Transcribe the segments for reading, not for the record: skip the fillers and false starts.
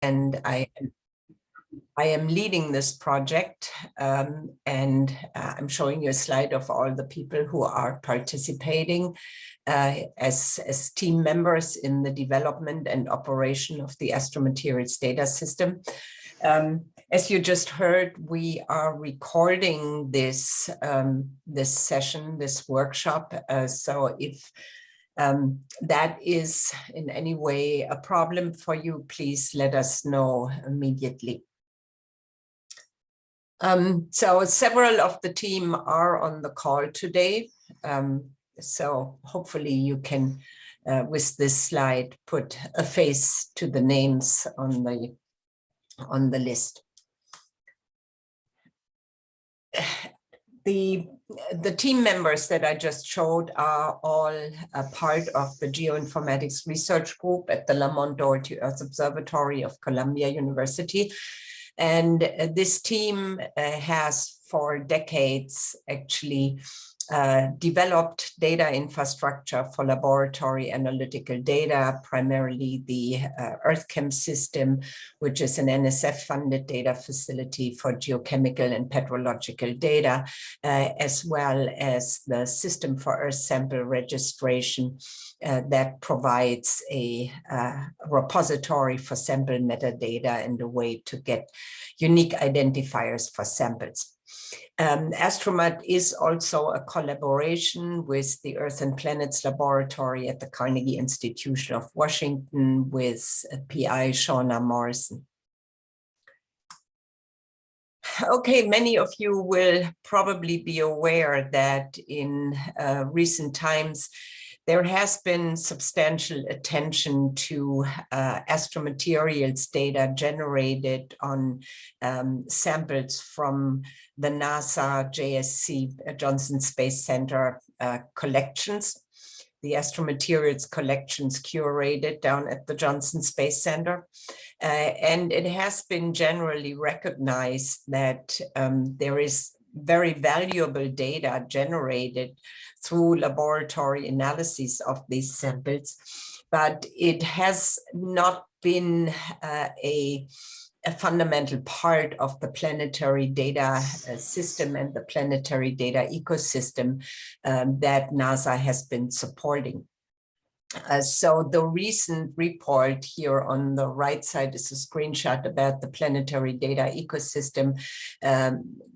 and I am leading this project, and I'm showing you a slide of all the people who are participating as team members in the development and operation of the Astromaterials Data System. As you just heard, we are recording this session, this workshop. So if that is in any way a problem for you, please let us know immediately. So several of the team are on the call today. So hopefully you can, with this slide, put a face to the names on the list. The team members that I just showed are all a part of the Geoinformatics Research Group at the Lamont Doherty Earth Observatory of Columbia University. And this team has for decades actually developed data infrastructure for laboratory analytical data, primarily the EarthChem system, which is an NSF-funded data facility for geochemical and petrological data, as well as the system for Earth sample registration that provides a repository for sample metadata and a way to get unique identifiers for samples. Astromat is also a collaboration with the Earth and Planets Laboratory at the Carnegie Institution of Washington with PI Shauna Morrison. Okay, many of you will probably be aware that in recent times, there has been substantial attention to astromaterials data generated on samples from the NASA JSC Johnson Space Center collections. The Astromaterials Collections curated down at the Johnson Space Center. And it has been generally recognized that there is very valuable data generated through laboratory analysis of these samples, but it has not been a fundamental part of the planetary data system and the planetary data ecosystem that NASA has been supporting. So the recent report here on the right side is a screenshot about the planetary data ecosystem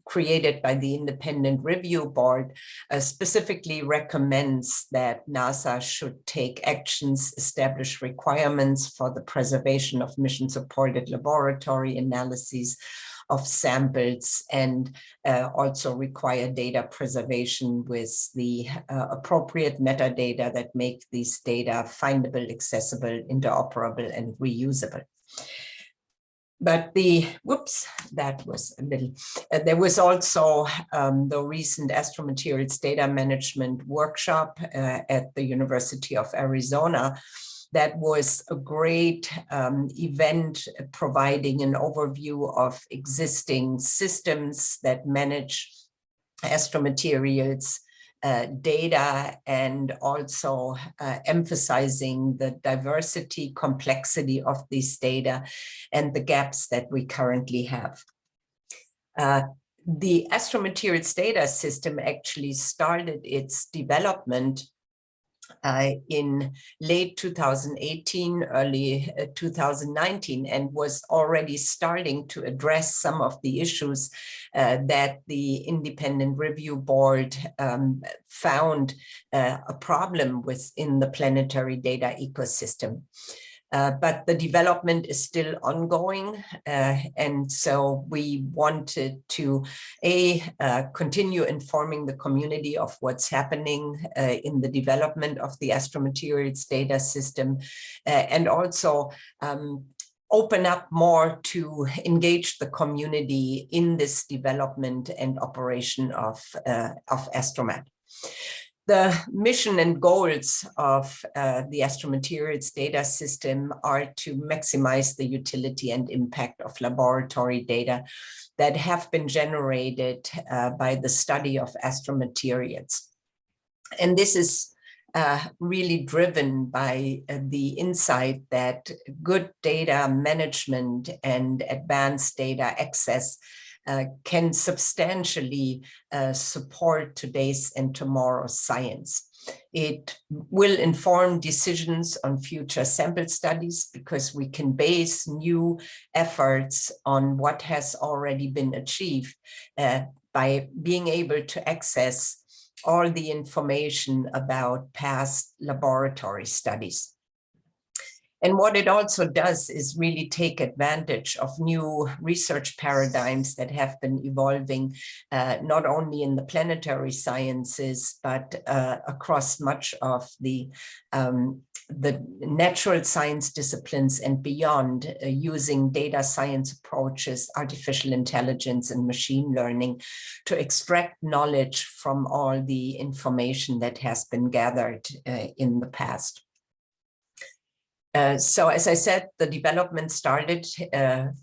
created by the Independent Review Board, specifically recommends that NASA should take actions, establish requirements for the preservation of mission-supported laboratory analyses of samples, and also require data preservation with the appropriate metadata that make these data findable, accessible, interoperable, and reusable. But whoops, that was a little, there was also the recent Astromaterials Data Management Workshop at the University of Arizona. That was a great event providing an overview of existing systems that manage astromaterials data, and also emphasizing the diversity, complexity of these data and the gaps that we currently have. The Astromaterials Data System actually started its development in late 2018, early 2019, and was already starting to address some of the issues that the Independent Review Board found a problem within the planetary data ecosystem. But the development is still ongoing, and so we wanted to continue informing the community of what's happening in the development of the Astromaterials data system, and also open up more to engage the community in this development and operation of Astromat. The mission and goals of the Astromaterials data system are to maximize the utility and impact of laboratory data that have been generated by the study of astromaterials. And this is really driven by the insight that good data management and advanced data access can substantially support today's and tomorrow's science. It will inform decisions on future sample studies because we can base new efforts on what has already been achieved by being able to access all the information about past laboratory studies. And what it also does is really take advantage of new research paradigms that have been evolving, not only in the planetary sciences, but across much of the natural science disciplines and beyond, using data science approaches, artificial intelligence, and machine learning to extract knowledge from all the information that has been gathered in the past. So as I said, the development started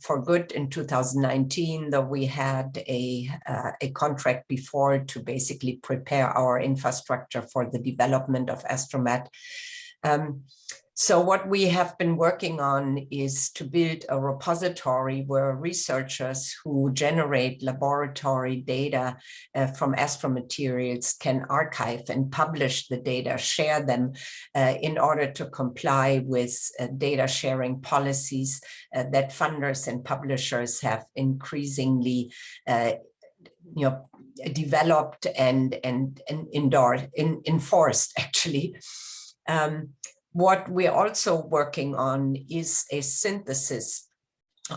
for good in 2019, though we had a contract before to basically prepare our infrastructure for the development of Astromat. So what we have been working on is to build a repository where researchers who generate laboratory data from Astromaterials can archive and publish the data, share them in order to comply with data sharing policies that funders and publishers have increasingly developed and enforced, actually. What we're also working on is a synthesis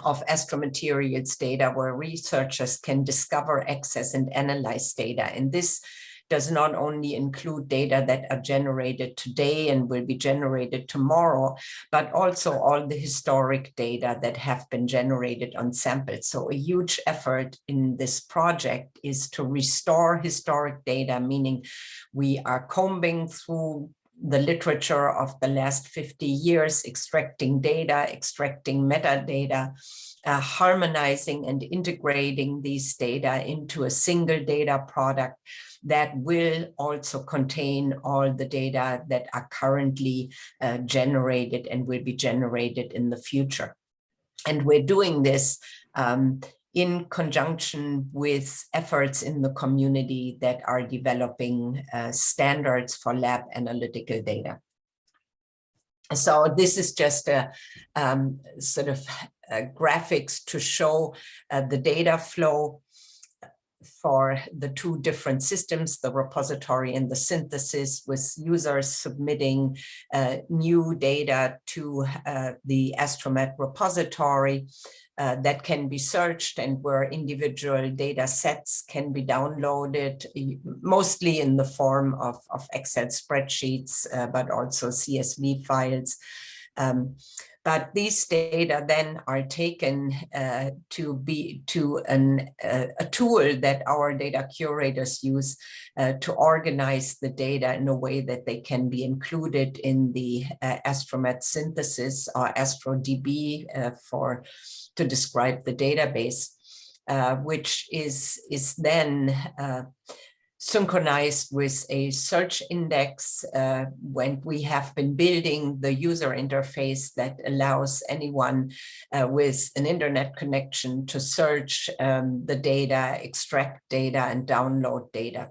of Astromaterials data where researchers can discover, access, and analyze data. And this does not only include data that are generated today and will be generated tomorrow, but also all the historic data that have been generated on samples. So a huge effort in this project is to restore historic data, meaning we are combing through the literature of the last 50 years, extracting data, extracting metadata, harmonizing and integrating these data into a single data product that will also contain all the data that are currently generated and will be generated in the future. And we're doing this in conjunction with efforts in the community that are developing standards for lab analytical data. So this is just a sort of graphics to show the data flow for the two different systems, the repository and the synthesis, with users submitting new data to the Astromat repository that can be searched, and where individual data sets can be downloaded, mostly in the form of Excel spreadsheets, but also CSV files. But these data then are taken to a tool that our data curators use to organize the data in a way that they can be included in the Astromat synthesis, or AstroDB to describe the database, which is then synchronized with a search index when we have been building the user interface that allows anyone with an internet connection to search the data, extract data, and download data.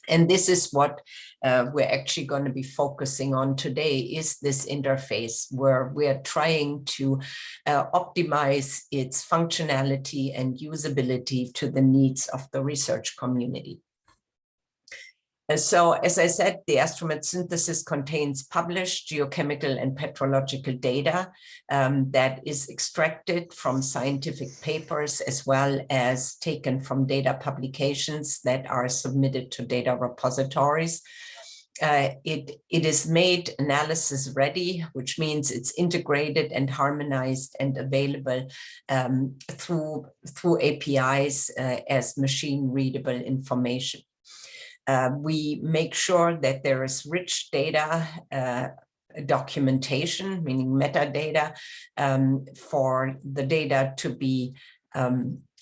And this is what we're actually going to be focusing on today, is this interface where we're trying to optimize its functionality and usability to the needs of the research community. And so, as I said, the Astromat synthesis contains published geochemical and petrological data that is extracted from scientific papers, as well as taken from data publications that are submitted to data repositories. It is made analysis ready, which means it's integrated and harmonized and available through APIs as machine readable information. We make sure that there is rich data documentation, meaning metadata, for the data to be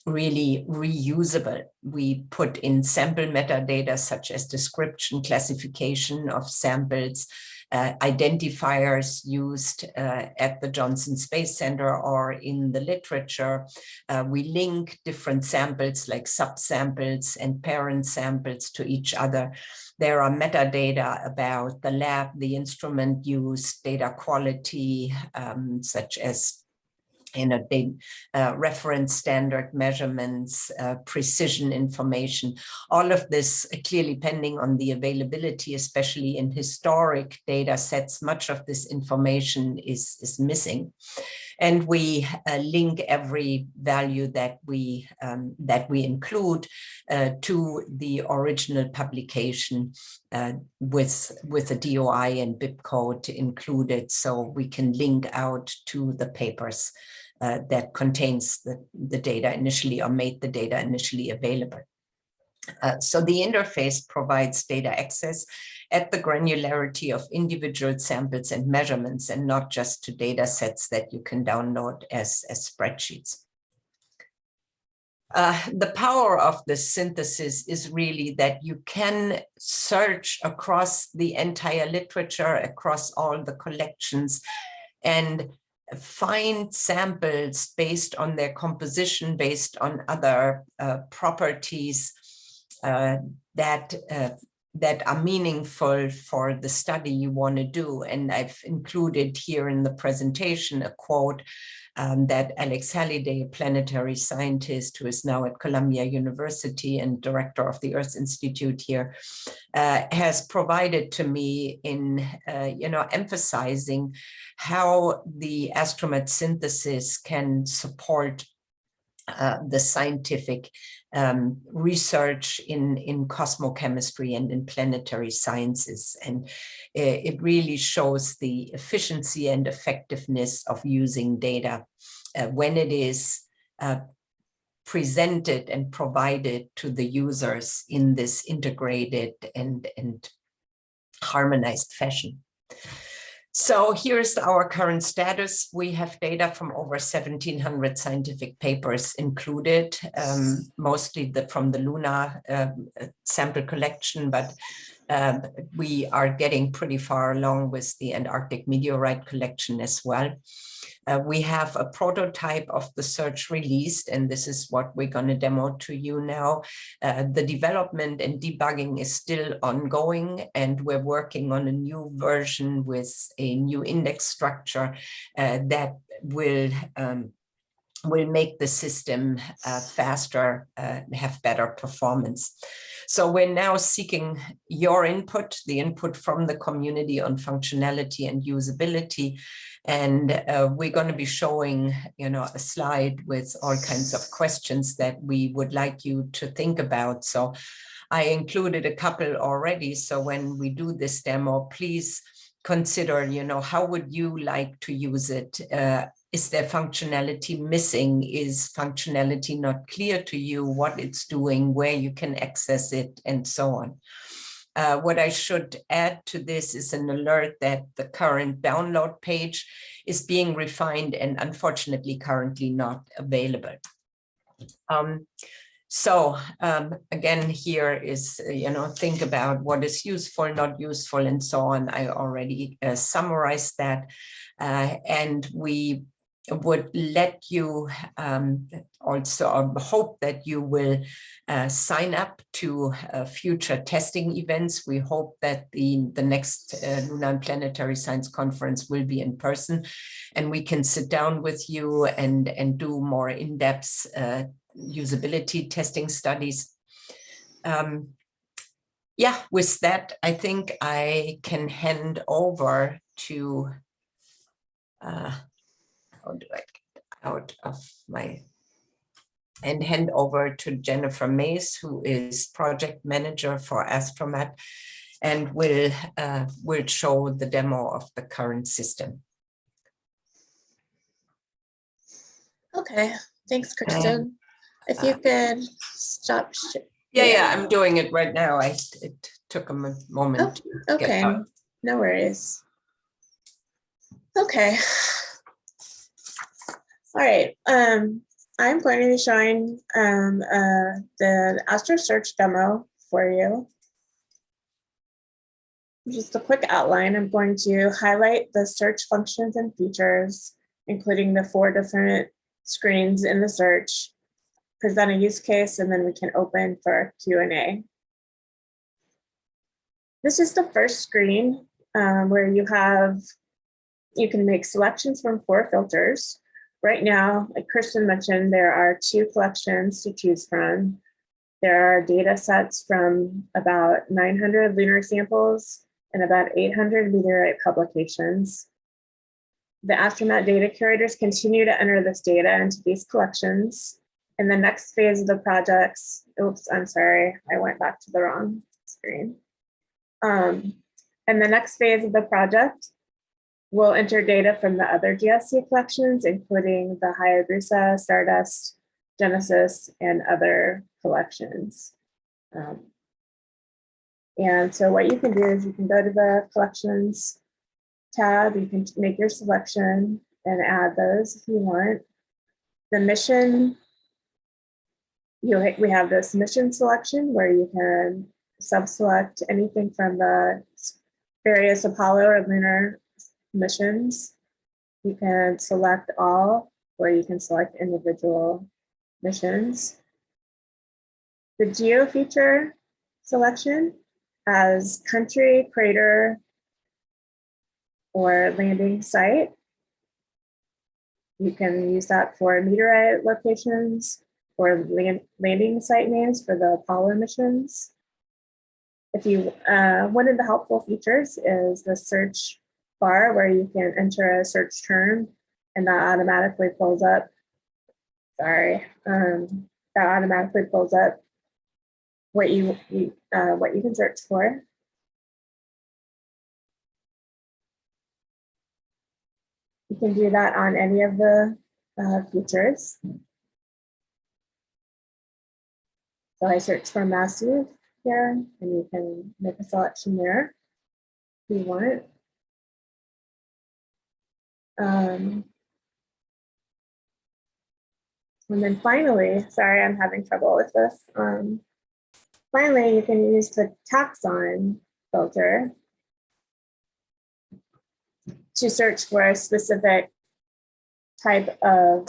really reusable. We put in sample metadata such as description, classification of samples, identifiers used at the Johnson Space Center or in the literature. We link different samples like subsamples and parent samples to each other. There are metadata about the lab, the instrument use, data quality, such as reference standard measurements, precision information, all of this clearly pending on the availability, especially in historic data sets. Much of this information is missing. And we link every value that we include to the original publication with a DOI and BIP code included, so we can link out to the papers that contains the data initially or made the data initially available. So the interface provides data access at the granularity of individual samples and measurements, and not just to data sets that you can download as spreadsheets. The power of this synthesis is really that you can search across the entire literature, across all the collections, and find samples based on their composition, based on other properties that are meaningful for the study you want to do. And I've included here in the presentation a quote that Alex Halliday, a planetary scientist who is now at Columbia University and director of the Earth Institute here, has provided to me in emphasizing how the Astromat synthesis can support the scientific research in cosmochemistry and in planetary sciences. And it really shows the efficiency and effectiveness of using data when it is presented and provided to the users in this integrated and harmonized fashion. So here's our current status. We have data from over 1,700 scientific papers included, mostly from the lunar sample collection, but we are getting pretty far along with the Antarctic meteorite collection as well. We have a prototype of the search released, and this is what we're going to demo to you now. The development and debugging is still ongoing, and we're working on a new version with a new index structure that will make the system faster, have better performance. So we're now seeking your input, the input from the community on functionality and usability. And we're going to be showing, a slide with all kinds of questions that we would like you to think about. So I included a couple already. So when we do this demo, please consider, how would you like to use it? Is there functionality missing? Is functionality not clear to you, what it's doing, where you can access it, and so on? What I should add to this is an alert that the current download page is being refined and unfortunately currently not available. Again, here is, think about what is useful, not useful, and so on. I already summarized that. And we would let you also hope that you will sign up to future testing events. We hope that the next Lunar and Planetary Science Conference will be in person, and we can sit down with you and do more in-depth usability testing studies. Yeah, with that, I think I can hand over to how do I get out of my, and hand over to Jennifer Mays, who is project manager for Astromat, and will show the demo of the current system. Okay, thanks, Kristen. If you could stop. Yeah, I'm doing it right now. It took a moment. Oh, okay, no worries. Okay. All right. I'm going to be showing the AstroSearch demo for you. Just a quick outline. I'm going to highlight the search functions and features, including the 4 different screens in the search, present a use case, and then we can open for Q&A. This is the first screen where you can make selections from 4 filters. Right now, like Kirsten mentioned, there are 2 collections to choose from. There are data sets from about 900 lunar samples and about 800 meteorite publications. The astronaut data curators continue to enter this data into these collections. In the next phase of the projects, oops, I'm sorry, I went back to the wrong screen. In the next phase of the project, we'll enter data from the other GSC collections, including the Hayabusa, Stardust, Genesis, and other collections. And so what you can do is you can go to the collections tab, you can make your selection and add those if you want. The mission, we have this mission selection where you can sub-select anything from the various Apollo or lunar missions. You can select all, or you can select individual missions. The geo feature selection as country, crater, or landing site. You can use that for meteorite locations or landing site names for the Apollo missions. If you, one of the helpful features is the search bar where you can enter a search term and that automatically pulls up, that automatically pulls up what you can search for. You can do that on any of the features. So I search for massive here, and you can make a selection there if you want. And then finally, sorry, I'm having trouble with this. Finally, you can use the taxon filter to search for a specific type of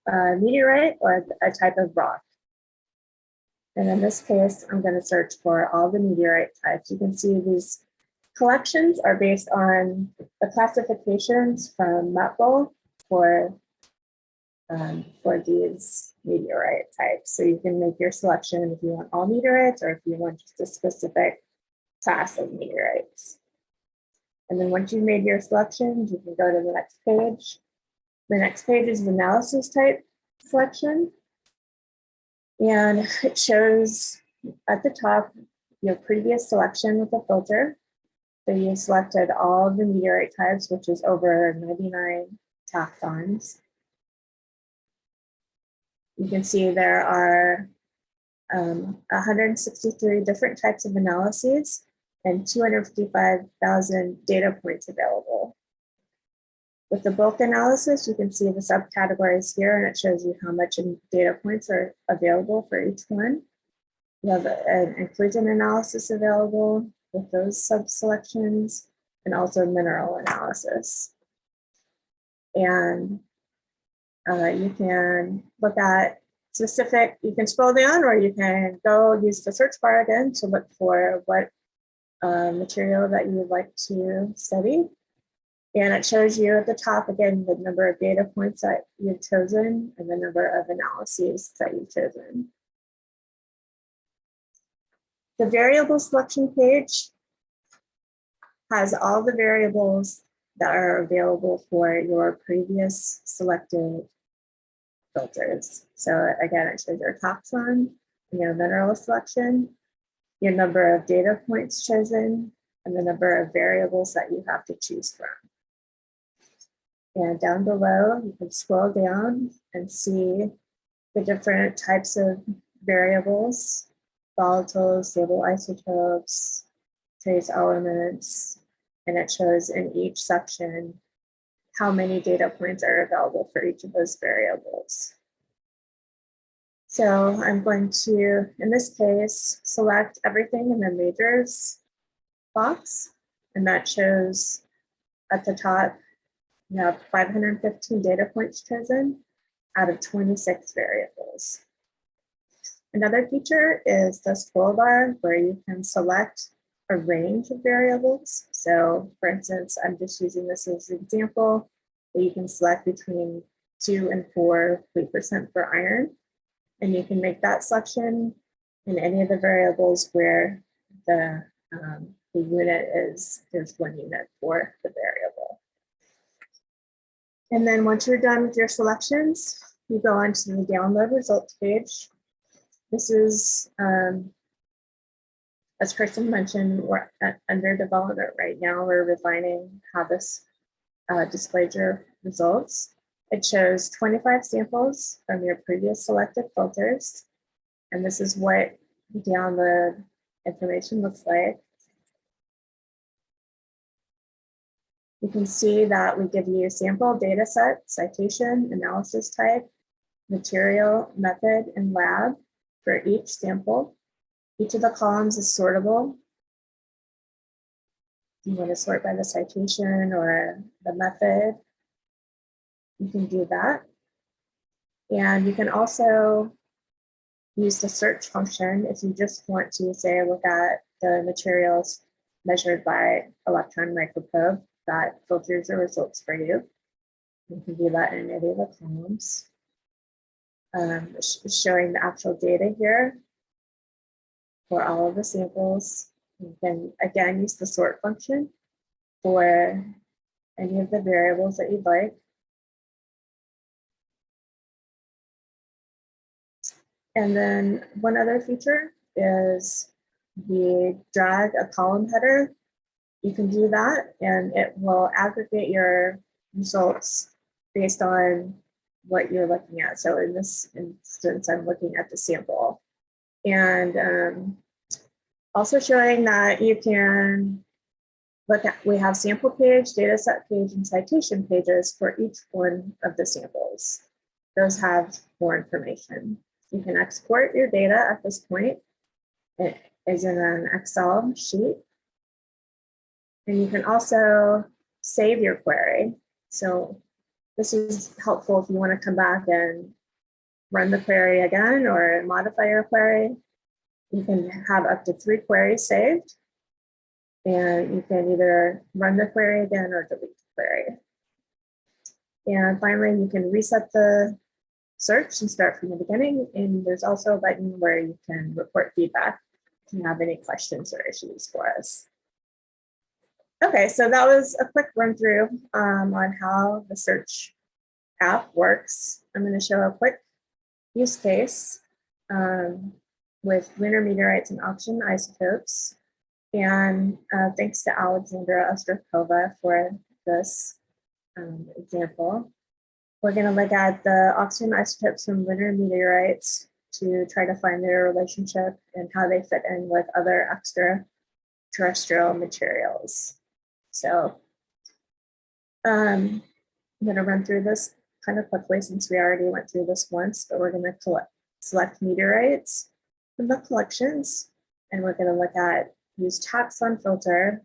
meteorite or a type of rock. And in this case, I'm going to search for all the meteorite types. You can see these collections are based on the classifications from Mutbowl for these meteorite types. So you can make your selection if you want all meteorites or if you want just a specific class of meteorites. And then once you've made your selections, you can go to the next page. The next page is the analysis type selection. And it shows at the top your previous selection with the filter. So you selected all of the meteorite types, which is over 99 taxons. You can see there are 163 different types of analyses and 255,000 data points available. With the bulk analysis, you can see the subcategories here, and it shows you how much data points are available for each one. You have an inclusion analysis available with those sub-selections, and also mineral analysis. And you can look at specific, you can scroll down, or you can go use the search bar again to look for what material that you would like to study. And it shows you at the top, again, the number of data points that you've chosen and the number of analyses that you've chosen. The variable selection page has all the variables that are available for your previous selected filters. So again, it shows your taxon and your mineral selection, your number of data points chosen, and the number of variables that you have to choose from. And down below, you can scroll down and see the different types of variables, volatiles, stable isotopes, trace elements, and it shows in each section how many data points are available for each of those variables. So I'm going to, in this case, select everything in the majors box, and that shows at the top, you have 515 data points chosen out of 26 variables. Another feature is this toolbar where you can select a range of variables. So for instance, I'm just using this as an example, that you can select between 2 and 4% for iron. And you can make that selection in any of the variables where the unit is, there's 1 unit for the variable. And then once you're done with your selections, you go onto the download results page. This is, as Kristen mentioned, we're under development right now. We're refining how this displays your results. It shows 25 samples from your previous selected filters. And this is what the download information looks like. You can see that we give you sample data set, citation, analysis type, material, method, and lab for each sample. Each of the columns is sortable. You want to sort by the citation or the method, you can do that. And you can also use the search function if you just want to, say, look at the materials measured by electron microprobe. That filters the results for you. You can do that in any of the columns. Showing the actual data here for all of the samples. You can again use the sort function for any of the variables that you'd like. And then one other feature is the drag a column header. You can do that and it will aggregate your results based on what you're looking at. So in this instance, I'm looking at the sample. And also showing that you can look at, we have sample page, data set page, and citation pages for each one of the samples. Those have more information. You can export your data at this point. It is in an Excel sheet. And you can also save your query. So this is helpful if you want to come back and run the query again or modify your query. You can have up to 3 queries saved. And you can either run the query again or delete the query. And finally, you can reset the search and start from the beginning. And there's also a button where you can report feedback if you have any questions or issues for us. Okay, so that was a quick run through on how the search app works. I'm going to show a quick use case with lunar meteorites and oxygen isotopes. And thanks to Alexandra Ostrokova for this example. We're going to look at the oxygen isotopes from lunar meteorites to try to find their relationship and how they fit in with other extraterrestrial materials. So I'm going to run through this kind of quickly since we already went through this once, but we're going to select meteorites from the collections, and we're going to look at use taxon filter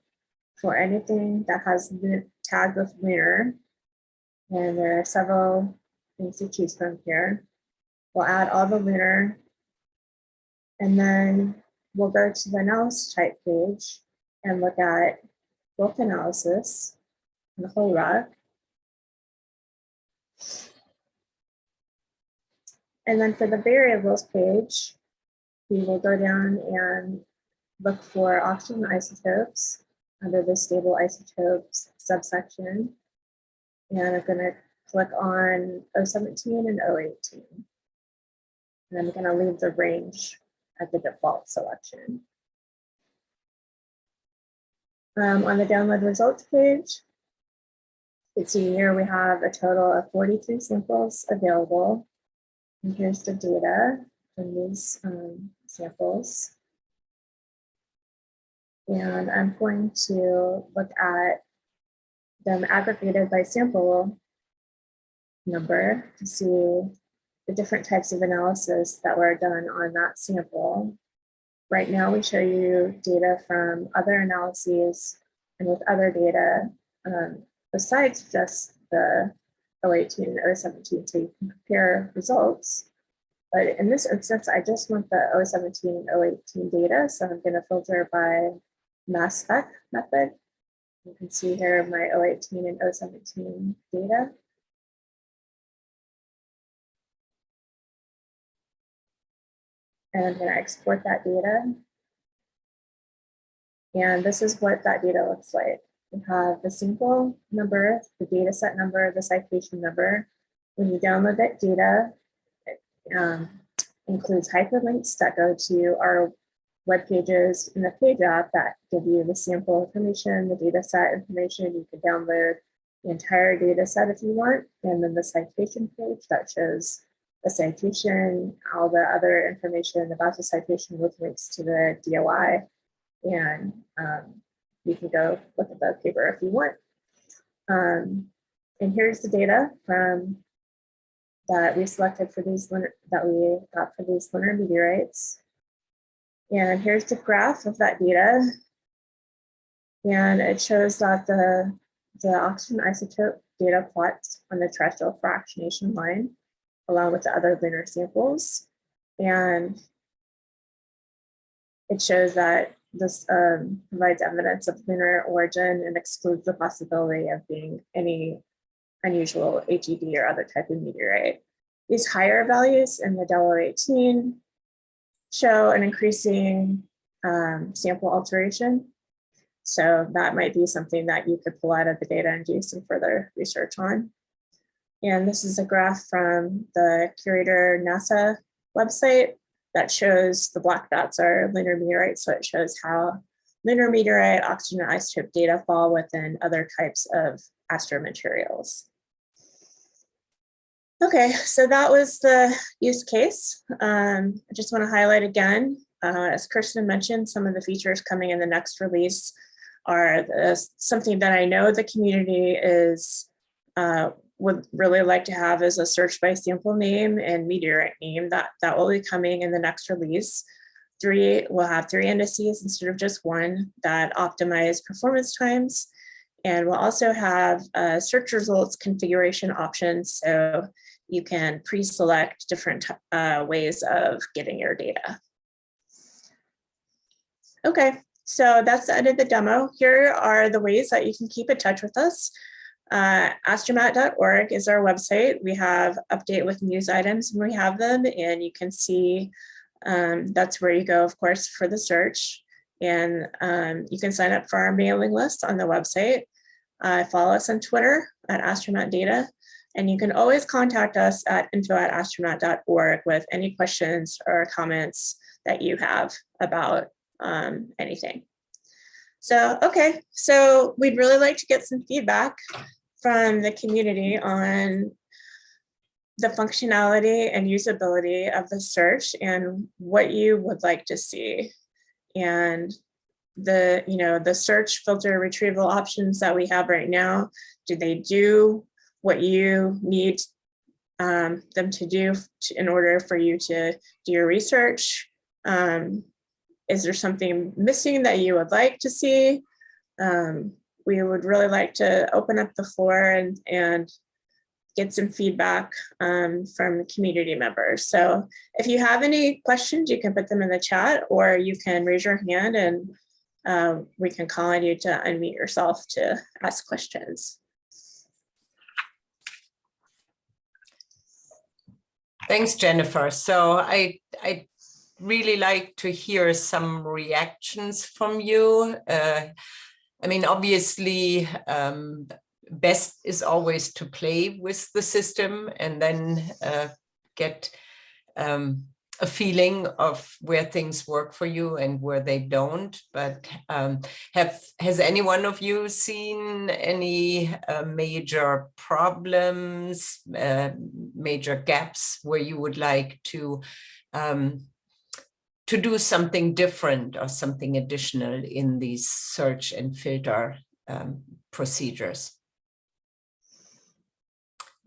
for anything that has tagged with lunar. And there are several things to choose from here. We'll add all the lunar, and then we'll go to the analysis type page and look at bulk analysis on the whole rock. And then for the variables page, we will go down and look for oxygen isotopes under the stable isotopes subsection. And I'm going to click on 017 and 018. And I'm going to leave the range at the default selection. On the download results page, you can see here we have a total of 43 samples available. And here's the data from these samples. And I'm going to look at them aggregated by sample number to see the different types of analysis that were done on that sample. Right now, we show you data from other analyses and with other data besides just the 018 and 017, so you can compare results. But in this instance, I just want the 017 and 018 data, so I'm going to filter by mass spec method. You can see here my 018 and 017 data. And I'm going to export that data. And this is what that data looks like. We have the sample number, the data set number, the citation number. When you download that data, it includes hyperlinks that go to our web pages in the page app that give you the sample information, the data set information. You can download the entire data set if you want, and then the citation page that shows the citation, all the other information about the citation with links to the DOI. And you can go look at the paper if you want. And here's the data from that we selected for these that we got for these lunar meteorites. And here's the graph of that data. And it shows that the oxygen isotope data plots on the terrestrial fractionation line, along with the other lunar samples. And it shows that this provides evidence of lunar origin and excludes the possibility of being any unusual HED or other type of meteorite. These higher values in the Delta 18 show an increasing sample alteration. So that might be something that you could pull out of the data and do some further research on. And this is a graph from the Curator NASA website that shows the black dots are lunar meteorites. So it shows how lunar meteorite, oxygen isotope data fall within other types of astromaterials. Okay, so that was the use case. I just want to highlight again, as Kirsten mentioned, some of the features coming in the next release are something that I know the community is would really like to have is a search by sample name and meteorite name that will be coming in the next release. We'll have 3 indices instead of just 1 that optimize performance times. And we'll also have search results configuration options. So you can pre-select different ways of getting your data. Okay, so that's the end of the demo. Here are the ways that you can keep in touch with us. Astromat.org is our website. We have update with news items when we have them, and you can see that's where you go, of course, for the search. And you can sign up for our mailing list on the website. Follow us on Twitter at Astromat Data, and you can always contact us at info@astromat.org with any questions or comments that you have about anything. So, okay, so we'd really like to get some feedback from the community on the functionality and usability of the search and what you would like to see. And the search, filter, retrieval options that we have right now, do they do what you need them to do in order for you to do your research? Is there something missing that you would like to see? We would really like to open up the floor and get some feedback from community members. So if you have any questions, you can put them in the chat, or you can raise your hand and we can call on you to unmute yourself to ask questions. Thanks, Jennifer. So I really like to hear some reactions from you. I mean, obviously, best is always to play with the system and then get a feeling of where things work for you and where they don't. But has any one of you seen any major problems, major gaps where you would like to do something different or something additional in these search and filter procedures?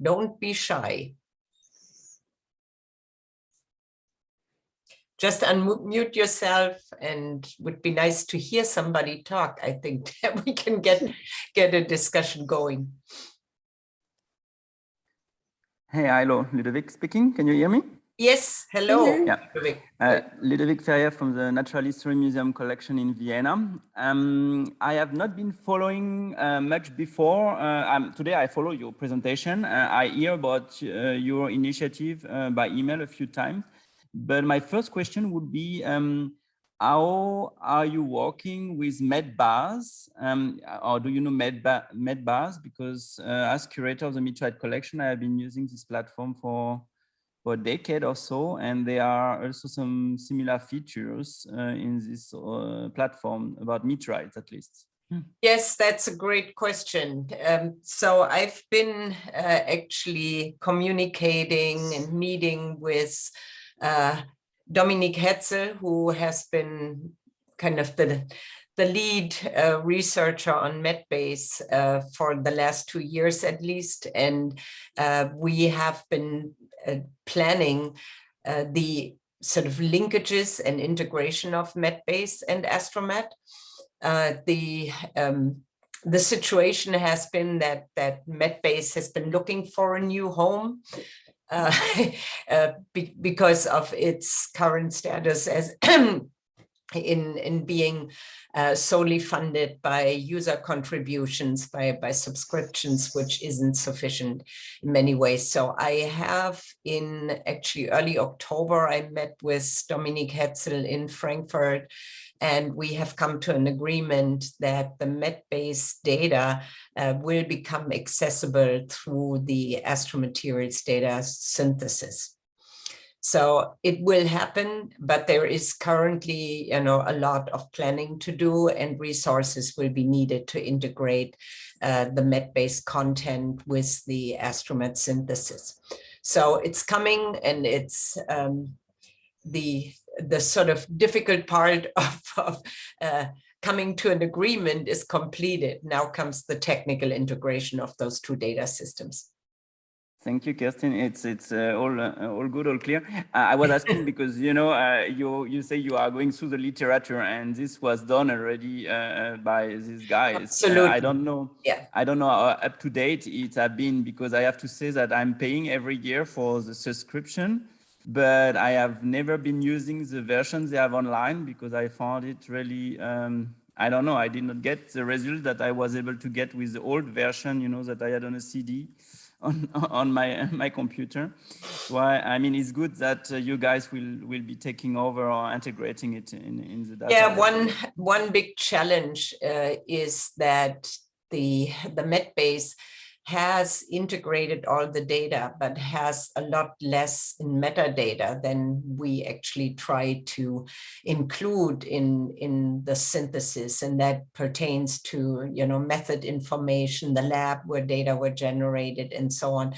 Don't be shy. Just unmute yourself, and would be nice to hear somebody talk. I think that we can get a discussion going. Hey, hello, Ludovic speaking. Can you hear me? Yes, hello. Yeah, Ludovic Ferrier from the Natural History Museum collection in Vienna. I have not been following much before. Today I follow your presentation. I hear about your initiative by email a few times. But my first question would be, how are you working with medbars? Or do you know medbars? Because as curator of the meteorite collection, I have been using this platform for a decade or so, and there are also some similar features in this platform about meteorites, at least. Yes, that's a great question. So I've been actually communicating and meeting with Dominique Hetzel, who has been kind of the lead researcher on MEDBase for the last 2 years at least. And we have been planning the sort of linkages and integration of MEDBase and Astromet. The situation has been that MEDBase has been looking for a new home because of its current status as in being solely funded by user contributions, by subscriptions, which isn't sufficient in many ways. So I have, in actually early October, I met with Dominique Hetzel in Frankfurt, and we have come to an agreement that the MEDBase data will become accessible through the Astromaterials Data Synthesis. So it will happen, but there is currently, a lot of planning to do, and resources will be needed to integrate the MEDBase content with the Astromet synthesis. So it's coming, and it's the sort of difficult part of coming to an agreement is completed. Now comes the technical integration of those two data systems. Thank you, Kerstin. It's all good, all clear. I was asking because you say you are going through the literature, and this was done already by these guys. Absolutely. I don't know. Yeah. I don't know how up to date it has been, because I have to say that I'm paying every year for the subscription, but I have never been using the versions they have online because I found it really. I don't know. I did not get the result that I was able to get with the old version, that I had on a CD. On my computer. So I mean, it's good that you guys will be taking over or integrating it in the data. Yeah, one big challenge is that the MEDBase has integrated all the data, but has a lot less in metadata than we actually try to include in the synthesis. And that pertains to, method information, the lab where data were generated, and so on.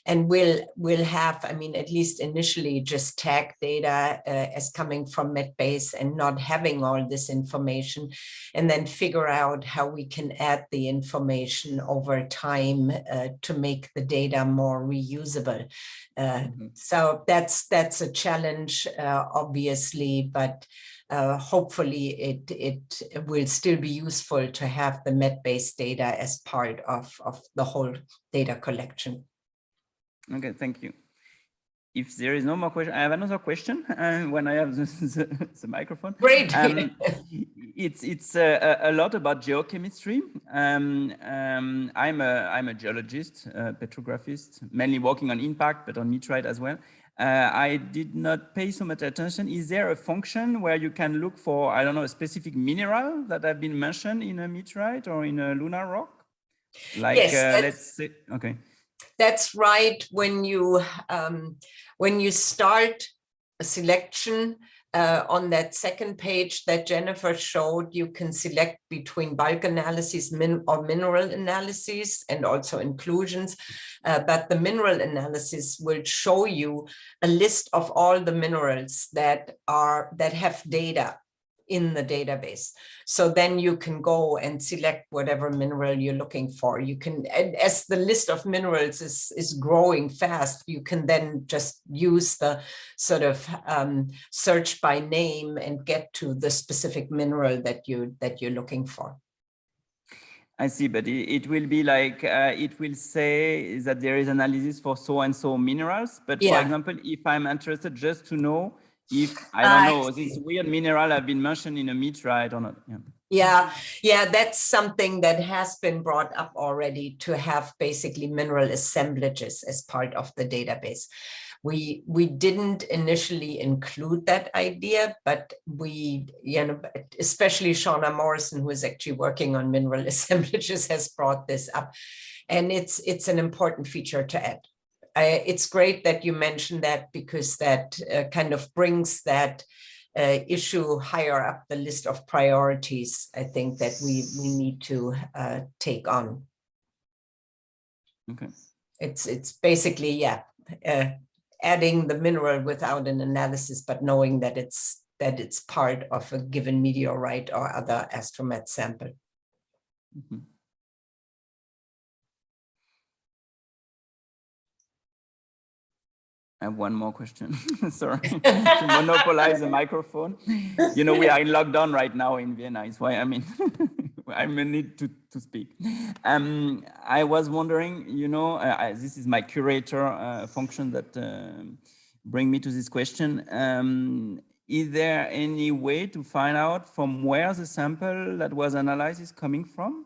And we'll have, I mean, at least initially, just tag data as coming from MEDBase and not having all this information, and then figure out how we can add the information over time to make the data more reusable. So that's a challenge, obviously, but hopefully it will still be useful to have the MEDBase data as part of the whole data collection. Okay, thank you. If there is no more question, I have another question when I have the microphone. Great. It's a lot about geochemistry. I'm a geologist, petrographist, mainly working on impact, but on meteorite as well. I did not pay so much attention. Is there a function where you can look for, I don't know, a specific mineral that have been mentioned in a meteorite or in a lunar rock? Like, yes, let's say, okay. That's right. When you start a selection on that second page that Jennifer showed, you can select between bulk analysis or mineral analysis, and also inclusions. But the mineral analysis will show you a list of all the minerals that have data in the database. So then you can go and select whatever mineral you're looking for. You can, as the list of minerals is growing fast, you can then just use the sort of search by name and get to the specific mineral that you're looking for. I see, but it will be like, it will say that there is analysis for so-and-so minerals. But for example, if I'm interested just to know if, I don't know, this weird mineral have been mentioned in a meteorite or not. Yeah, that's something that has been brought up already, to have basically mineral assemblages as part of the database. We didn't initially include that idea, but we, especially Shauna Morrison, who is actually working on mineral assemblages, has brought this up, and it's an important feature to add. It's great that you mentioned that, because that kind of brings that issue higher up the list of priorities, I think, that we need to take on. Okay. It's basically, adding the mineral without an analysis, but knowing that it's part of a given meteorite or other astromet sample. Mm-hmm. I have one more question. Sorry, to monopolize the microphone. We are in lockdown right now in Vienna. It's why I need to speak. I was wondering, this is my curator function that bring me to this question. Is there any way to find out from where the sample that was analyzed is coming from?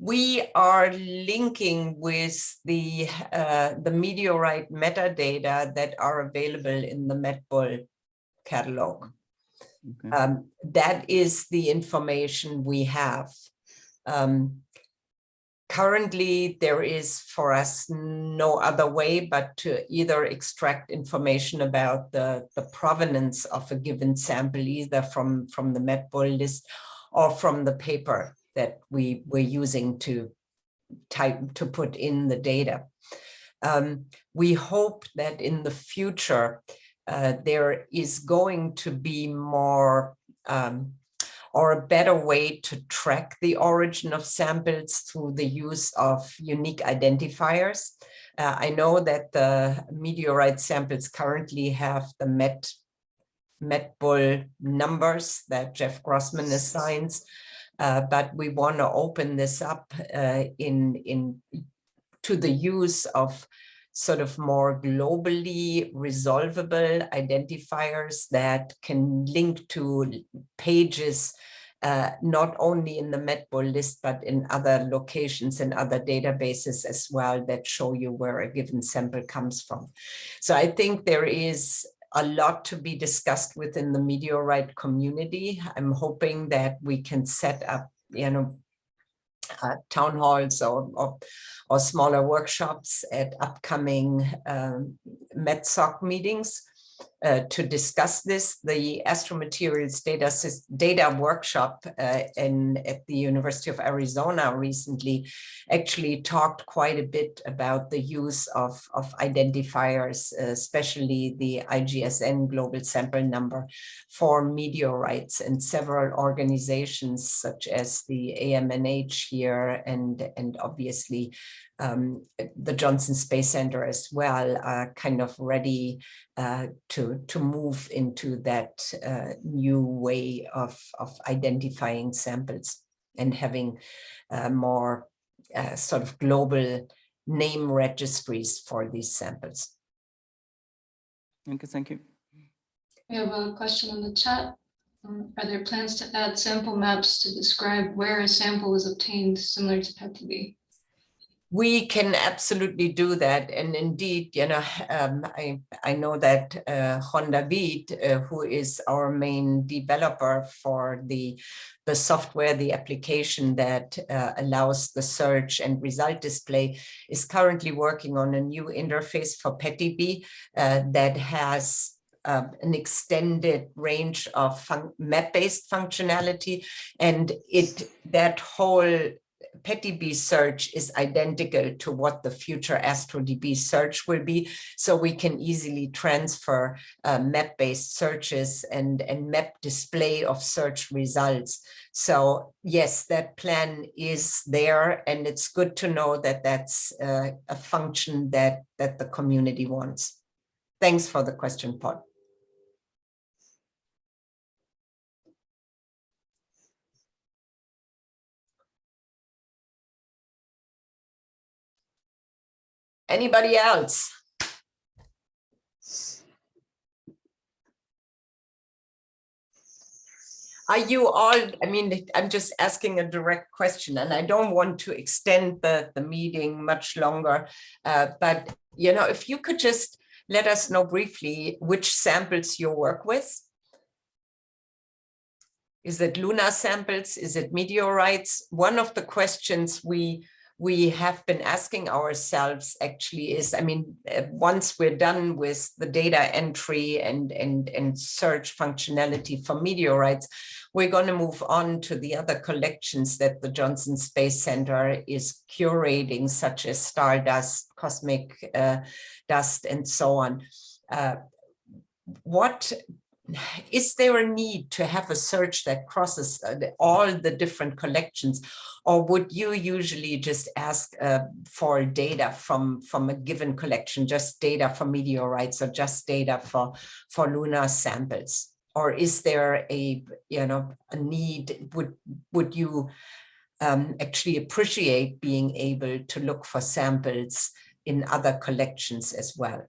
We are linking with the meteorite metadata that are available in the MetBull catalog. Okay. That is the information we have. Currently, there is for us no other way but to either extract information about the provenance of a given sample, either from the MetBull list or from the paper that we were using to put in the data. We hope that in the future there is going to be more or a better way to track the origin of samples through the use of unique identifiers. I know that the meteorite samples currently have the MetBull numbers that Jeff Grossman assigns. But we want to open this up to the use of sort of more globally resolvable identifiers that can link to pages not only in the MetBull list, but in other locations and other databases as well, that show you where a given sample comes from. So I think there is a lot to be discussed within the meteorite community. I'm hoping that we can set up, town halls or smaller workshops at upcoming MetSoc meetings to discuss this. The Astromaterials Data Workshop at the University of Arizona recently actually talked quite a bit about the use of identifiers, especially the IGSN global sample number for meteorites, and several organizations such as the AMNH here and obviously the Johnson Space Center as well are kind of ready to move into that new way of identifying samples and having more sort of global name registries for these samples. Okay, thank you. We have a question in the chat. Are there plans to add sample maps to describe where a sample was obtained, similar to PET-TB? We can absolutely do that, and indeed, I know that Honda Beat, who is our main developer for the software, the application that allows the search and result display, is currently working on a new interface for PET-TB that has an extended range of map-based functionality, and that whole PetDB search is identical to what the future AstroDB search will be, so we can easily transfer map-based searches and map display of search results. So yes, that plan is there, and it's good to know that that's a function that the community wants. Thanks for the question, Paul. Anybody else? Are you all, I mean, I'm just asking a direct question, and I don't want to extend the meeting much longer, but you know, if you could just let us know briefly which samples you work with. Is it lunar samples? Is it meteorites? One of the questions we have been asking ourselves actually is, I mean, once we're done with the data entry and search functionality for meteorites, we're going to move on to the other collections that the Johnson Space Center is curating, such as stardust, cosmic dust, and so on. What is there a need to have a search that crosses all the different collections, or would you usually just ask for data from a given collection, just data for meteorites or just data for lunar samples? Or is there a need? Would you actually appreciate being able to look for samples in other collections as well?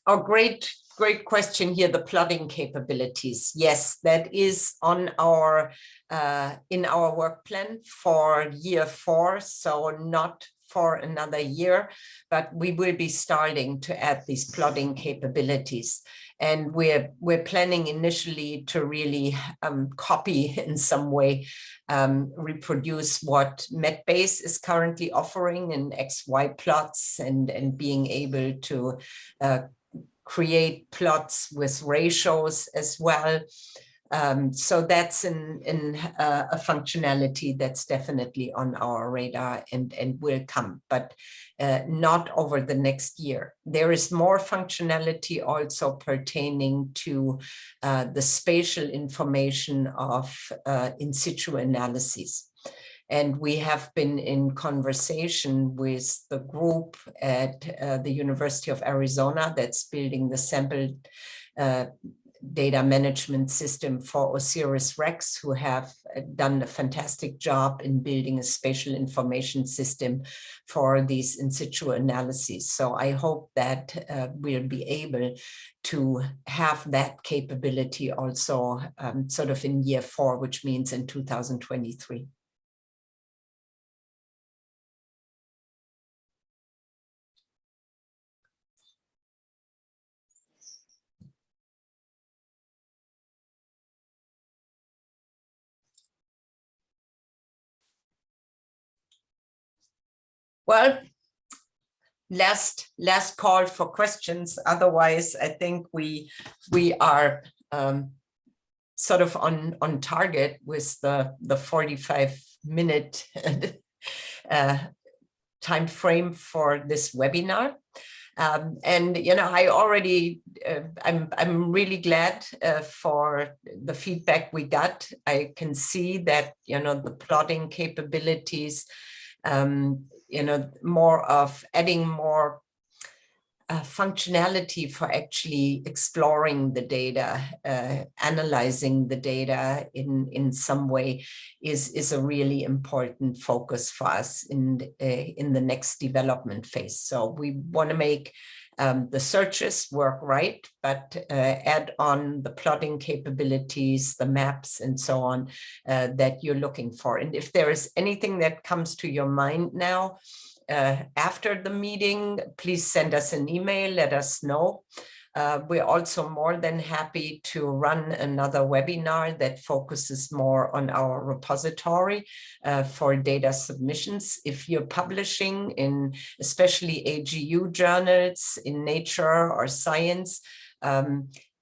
Oh, great question here, the plotting capabilities. Yes, that is on our in our work plan for year 4, so not for another year, but we will be starting to add these plotting capabilities. And we're planning initially to really copy in some way, reproduce what MetBase is currently offering in XY plots, and being able to create plots with ratios as well. So that's in a functionality that's definitely on our radar and will come, but not over the next year. There is more functionality also pertaining to the spatial information of in situ analyses. And we have been in conversation with the group at the University of Arizona that's building the sample data management system for OSIRIS-REx, who have done a fantastic job in building a spatial information system for these in situ analyses. So I hope that we'll be able to have that capability also sort of in year 4, which means in 2023. Well, last call for questions. Otherwise, I think we are sort of on target with the 45-minute time frame for this webinar. And you know, I already I'm really glad for the feedback we got. I can see that, you know, the plotting capabilities, you know, more of adding more functionality for actually exploring the data, analyzing the data in some way is a really important focus for us in the next development phase. So we want to make the searches work right, but add on the plotting capabilities, the maps, and so on that you're looking for. And if there is anything that comes to your mind now, after the meeting, please send us an email, let us know. We're also more than happy to run another webinar that focuses more on our repository for data submissions. If you're publishing in especially AGU journals in Nature or Science,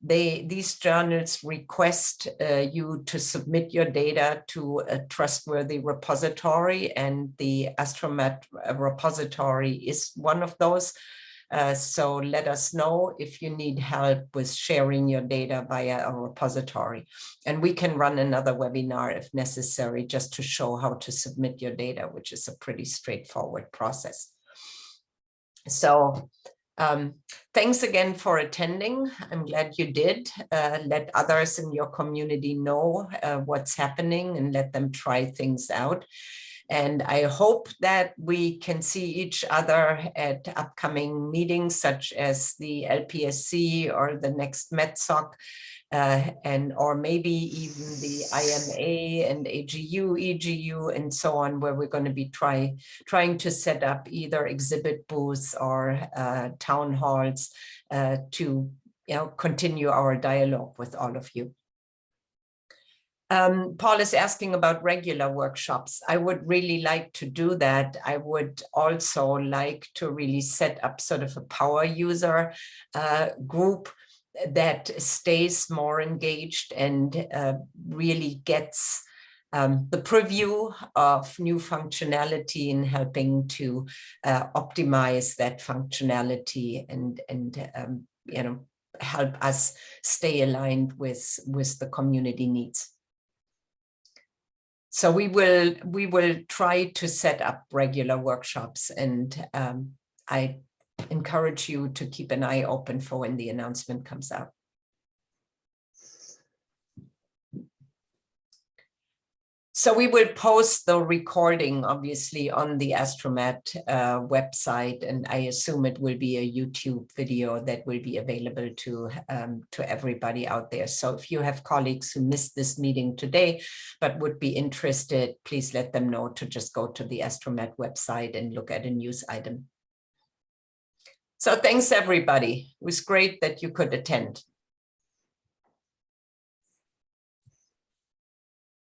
these journals request you to submit your data to a trustworthy repository, and the Astromat repository is one of those. So let us know if you need help with sharing your data via a repository. And we can run another webinar if necessary, just to show how to submit your data, which is a pretty straightforward process. So thanks again for attending. I'm glad you did. Let others in your community know what's happening and let them try things out. And I hope that we can see each other at upcoming meetings, such as the LPSC or the next METSOC, or maybe even the IMA and AGU, EGU, and so on, where we're going to be trying to set up either exhibit booths or town halls to continue our dialogue with all of you. Paul is asking about regular workshops. I would really like to do that. I would also like to really set up sort of a power user group that stays more engaged and really gets the preview of new functionality and helping to optimize that functionality and help us stay aligned with the community needs. So we will try to set up regular workshops, and I encourage you to keep an eye open for when the announcement comes out. So we will post the recording, obviously, on the Astromat website, and I assume it will be a YouTube video that will be available to everybody out there. So if you have colleagues who missed this meeting today, but would be interested, please let them know to just go to the Astromat website and look at a news item. So thanks, everybody. It was great that you could attend.